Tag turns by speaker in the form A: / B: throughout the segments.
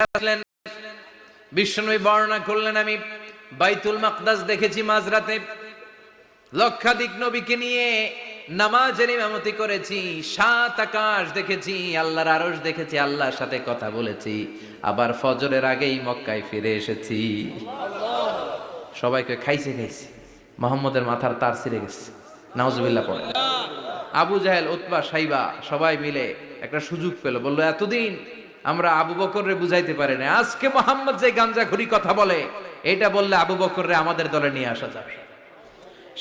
A: আসলেন, বিশ্বনবী বর্ণনা করলেন, আমি বাইতুল মাকদাস দেখেছি মাঝরাতে, লক্ষাধিক নবীকে নিয়ে নামাজের ইমামতি করেছি, 7 আকাশ দেখেছি, আল্লাহর আরশ দেখেছি, আল্লাহর সাথে কথা বলেছি, আবার ফজরের আগেই মক্কায় ফিরে এসেছি। সবাইকে খাইছে মোহাম্মদের মাথার তার ছিঁড়ে গেছে, নাউজুবিল্লাহ পড়ে। আবু জাহেল, উতবা, সাইবা সবাই মিলে একটা সুযোগ পেল, বলল এতদিন আমরা আবু বকররে বুঝাইতে পারি না, আজকে মোহাম্মদ যে গাঞ্জাখুরি কথা বলে এটা বললে আবু বকররে আমাদের দলে নিয়ে আসা যাবে।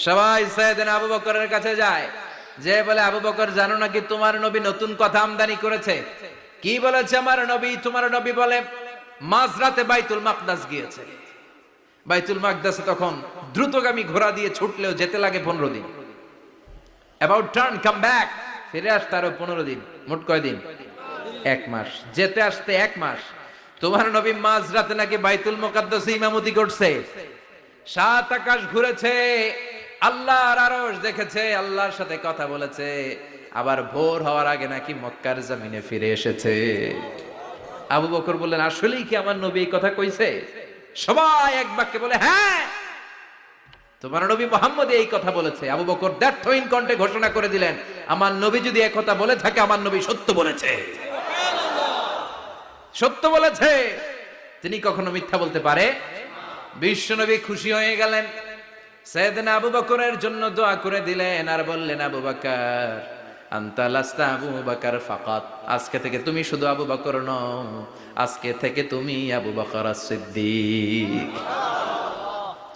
A: সবাই সাইয়েদনা আবু বকরের কাছে যায়, যে বলে আবু বকর জানো নাকি তোমার নবী নতুন কথা আমদানি করেছে? কি বলেছে আমার নবী? তোমার নবী বলে মাঝরাতে বাইতুল মাকদাস গিয়েছে। বাইতুল মাকদাসে তখন দ্রুতগামী ঘোড়া দিয়ে ছুটলেও যেতে লাগে 15 দিন। অ্যাবাউট টার্ন কাম ব্যাক, ফিরে আসতে আরো 15 দিন, মোট কয় দিন? 1 মাস, যেতে আসতে 1 মাস। তোমার নবী মাঝরাতে নাকি বাইতুল মুকাদ্দাসে ইমামতি করছে, 7 আকাশ ঘুরেছে, আল্লাহর আরশ দেখেছে, আল্লাহর সাথে কথা বলেছে, আবার ভোর হওয়ার আগে নাকি মক্কার জমিনে ফিরে এসেছে। আবু বকর বললেন আসলেই কি আমার নবী এই কথা কইছে? সবাই এক বাক্যে বলে হ্যাঁ, তোমার নবী মুহাম্মদ এই কথা বলেছে। আবু বকর দ্ব্যর্থহীন কণ্ঠে ঘোষণা করে দিলেন, আমার নবী যদি এই কথা বলে থাকে, আমার নবী সত্য বলেছে, সত্য বলেছে, তিনি কখনো মিথ্যা বলতে পারে? বিশ্বনবী খুশি হয়ে গেলেন, সাইয়েদনা আবু বকরের জন্য দোয়া করে দিলেন, আর বললেন আবু বকর আনতা লাস্তা আবু বকর ফাকাত, আজকে থেকে তুমি শুধু আবু বকর নও, আজকে থেকে তুমি আবু বকর সিদ্দিক।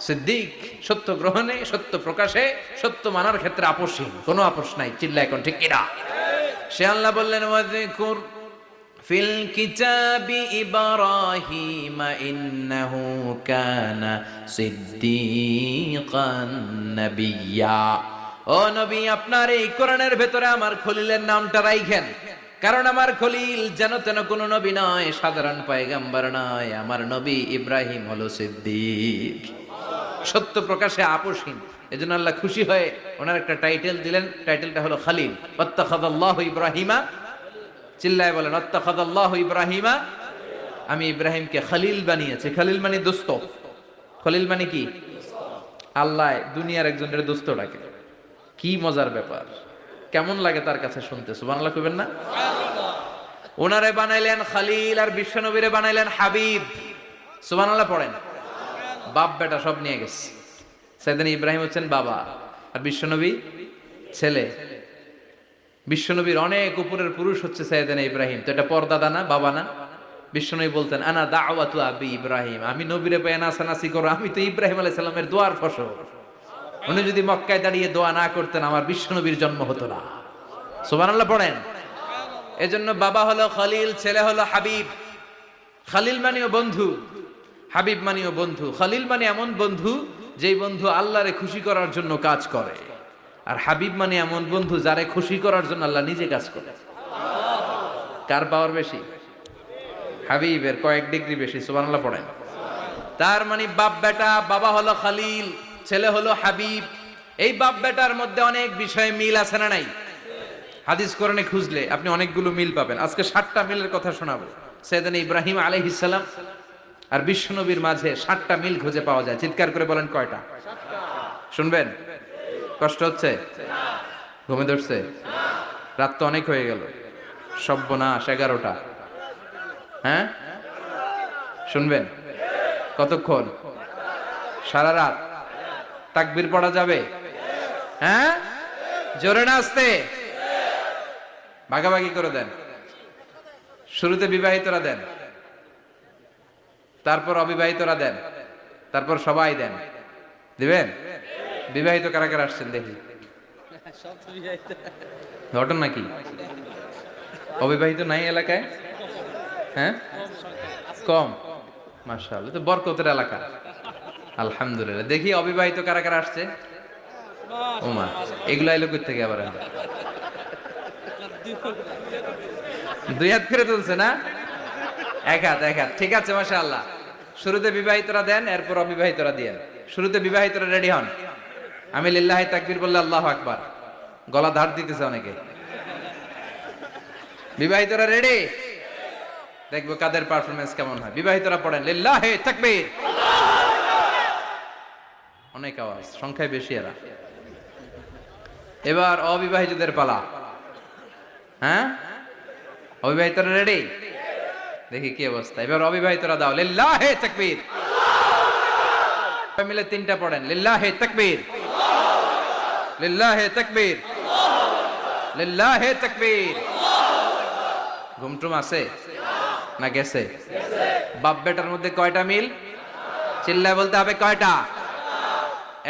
A: সিদ্দিক, সত্য গ্রহণে, সত্য প্রকাশে, সত্য মানার ক্ষেত্রে আপোষহীন, কোনো আপোষ নাই। চিল্লা এখন ঠিক কিনা? সে আল্লাহ বললেন ওয়াযকুর ফিল কিতাবি ইব্রাহিম ইন্নাহু কানা সিদ্দীকান নাবিয়্যা। ও নবী, আপনার এই কোরআনের ভেতরে আমার খলিলের নামটা রাখেন, কারণ আমার খলিল যেন তেন কোন নবী নয়, সাধারণ পয়গম্বর নয়, আমার নবী ইব্রাহিম হলো সিদ্দিক, সত্য প্রকাশে আপোষহীন। এজন্য আল্লাহ খুশি হয়ে ওনার একটা টাইটেল দিলেন, টাইটেলটা হলো খলিল। ওয়াত্তাখাযাল্লাহু ইব্রাহিমা, চিল্লায় বলেন ওয়াত্তাখাযাল্লাহু ইব্রাহিমা, আমি ইব্রাহিমকে খলিল বানিয়েছি। খলিল মানে দোস্ত। খলিল মানে কি? আল্লাহ দুনিয়ার একজনের দোস্ত ডাকে, কি মজার ব্যাপার, কেমন লাগে তার কাছে শুনতে? সুবহানাল্লাহ কইবেন না? ওনারে বানাইলেন খলিল, আর বিশ্বনবীরে বানাইলেন হাবিব। সুবহানাল্লাহ পড়েন। বাপ বেটা সব নিয়ে গেছে। সাইয়েদনা ইব্রাহিম হচ্ছেন বাবা, আর বিশ্বনবী ছেলে। বিশ্বনবীর অনেক উপরের পুরুষ হচ্ছে সাইয়েদনা ইব্রাহিম, তো এটা পরদাদা না, বাবা না? বিশ্বনবী বলতেন আনা দাওয়াতু আবি ইব্রাহিম, আমি নবীরে পেয়ে নাচানাচি করো, আমি তো ইব্রাহিম আলাইহিস সালামের দোয়ার ফসল। উনি যদি মক্কায় দাঁড়িয়ে দোয়া না করতেন, আমার বিশ্বনবীর জন্ম হতো না। সুবহানাল্লাহ পড়েন। এজন্য বাবা হলো খলিল, ছেলে হলো হাবিব। খলিল মানেও বন্ধু, হাবিব মানেও বন্ধু। খলিল মানে এমন বন্ধু যেই বন্ধু আল্লাহরে খুশি করার জন্য কাজ করে, আর হাবিব মানে এমন বন্ধু যারে খুশি করার জন্য আল্লাহ নিজে কাজ করে। কার পাওয়ার বেশি? হাবিবের কয়েক ডিগ্রি বেশি। সুবহানাল্লাহ পড়েন। তার মানে বাপ বেটা, বাবা হলো খলিল, ছেলে হলো হাবিব। এই বাপ বেটার মধ্যে অনেক বিষয়ে মিল আছে না নাই? হাদিস কোরআনে খুঁজলে আপনি অনেকগুলো মিল পাবেন। আজকে 7টা মিলের কথা শোনাবো। সাইয়েদনা ইব্রাহিম আলাইহিস সালাম আর বিশ্বনবীর মাঝে 7টা মিল খুঁজে পাওয়া যায়। চিৎকার করে বলেন কয়টা? শুনবেন? কষ্ট হচ্ছে? ঘুমে ধরছে? রাত তো অনেক হয়ে গেল, সর্বনাশ, 11টা। হ্যাঁ, শুনবেন? কতক্ষণ? সারা রাত? তাকবীর পড়া যাবে? হ্যাঁ, জোরে না আস্তে? ভাগাভাগি করে দেন। শুরুতে বিবাহিতরা দেন, তারপর অবিবাহিতরা দেন, তারপর সবাই দেন। দিবেন? বিবাহিত কারা কারা আসছেন দেখি? ঘটন নাকি? অবিবাহিত নাই এলাকায়? হ্যাঁ, কম। মাশাআল্লাহ, তো বরকতের এলাকা। আলহামদুলিল্লাহ। দেখি অবিবাহিত কারা কারা আসছে? ওমা, এগুলো আইলো কই থেকে আবার? 2 হাত ফিরে তুলছে না? 1 হাত, 1 হাত। ঠিক আছে, মাশাআল্লাহ। শুরুতে বিবাহিতরা দেন, এরপর অবিবাহিতরা দিয়েন। শুরুতে বিবাহিতরা রেডি হন। আমি লিল্লাহি তাকবীর বললে আল্লাহু আকবার, গলা ধার দিতেছে অনেকে। বিবাহিতরা রেডি? দেখবো কাদের পারফরমেন্স কেমন হয়। বিবাহিতরা পড়েন লিল্লাহে তাকবীর। অনেক আওয়াজ, সংখ্যায় বেশি এরা। এবার অবিবাহিতদের পালা। হ্যাঁ, অবিবাহিতরা রেডি? দেখি কি অবস্থা। এবার অবিবাহিতরা দাও লিল্লাহে তাকবীর। মিলে তিনটা পড়েন লিল্লাহে তাকবীর, লিল্লাহে তাকবীর, লিল্লাহে তাকবীর। ঘুমটুম আছে না গেছে? বাপ বেটার মধ্যে কয়টা মিল? চিল্লায় বলতে হবে কয়টা?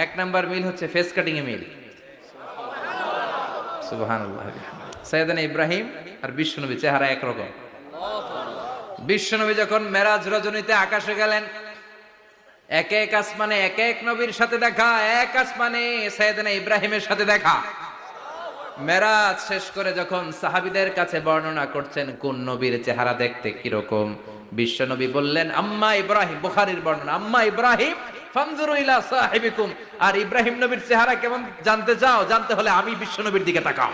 A: এক নাম্বার মিল হচ্ছে ফেস কাটিং এ মিল। সুবহানাল্লাহ। সাইয়েদনা ইব্রাহিম আর বিশ্বনবী চেহারা একরকম। বিশ্বনবী যখন মেরাজ রজনীতে আকাশে গেলেন, এক এক আসমানে এক এক নবীর সাথে দেখা, এক আসমানে সাইয়েদনা ইব্রাহিমের সাথে দেখা। মেরাজ শেষ করে যখন সাহাবীদের কাছে বর্ণনা করছেন কোন নবীর চেহারা দেখতে কিরকম, বিশ্বনবী বললেন আম্মা ইব্রাহিম, বুখারীর বর্ণনা, আম্মা ইব্রাহিম ফানজুরু ইলা সাহিবিকুম। আর ইব্রাহিম নবীর চেহারা কেমন জানতে চাও? জানতে হলে আমি বিশ্বনবীর দিকে তাকাও।